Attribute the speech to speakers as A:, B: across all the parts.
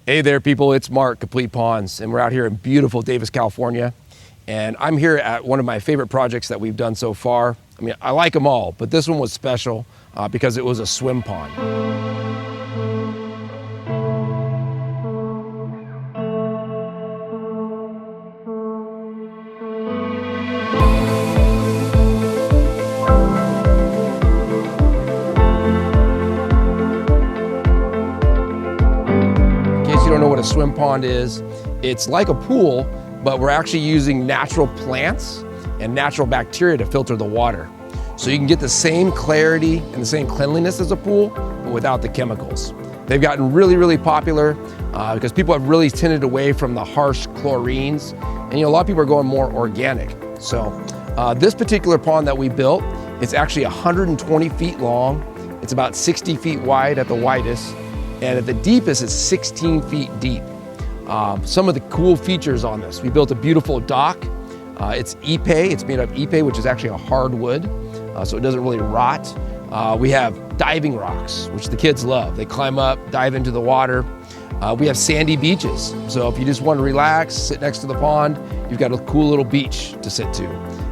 A: Hey there people, it's Mark, Complete Ponds, and we're out here in beautiful Davis, California. And I'm here at one of my favorite projects that we've done so far. I mean, I like them all, but this one was special because it was a swim pond. You don't know what a swim pond is, it's like a pool, but we're actually using natural plants and natural bacteria to filter the water. So you can get the same clarity and the same cleanliness as a pool, but without the chemicals. They've gotten really, really popular because people have really tended away from the harsh chlorines. And a lot of people are going more organic. So this particular pond that we built, it's actually 120 feet long. It's about 60 feet wide at the widest. And at the deepest, it's 16 feet deep. Some of the cool features on this, we built a beautiful dock. It's Ipe, it's made of Ipe, which is actually a hardwood, so it doesn't really rot. We have diving rocks, which the kids love. They climb up, dive into the water. We have sandy beaches, so if you just want to relax, sit next to the pond, you've got a cool little beach to sit to.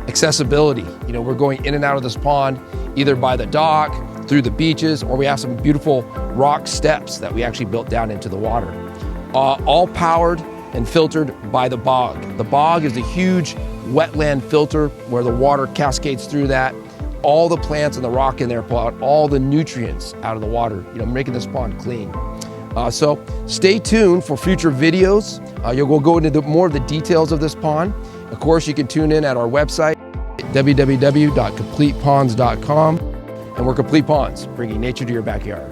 A: Accessibility, we're going in and out of this pond, either by the dock, through the beaches, or we have some beautiful rock steps that we actually built down into the water. All powered and filtered by the bog. The bog is a huge wetland filter where the water cascades through that. All the plants and the rock in there pull out all the nutrients out of the water, making this pond clean. So stay tuned for future videos. We'll go into more of the details of this pond. Of course, you can tune in at our website, www.completeponds.com. And we're Complete Ponds, bringing nature to your backyard.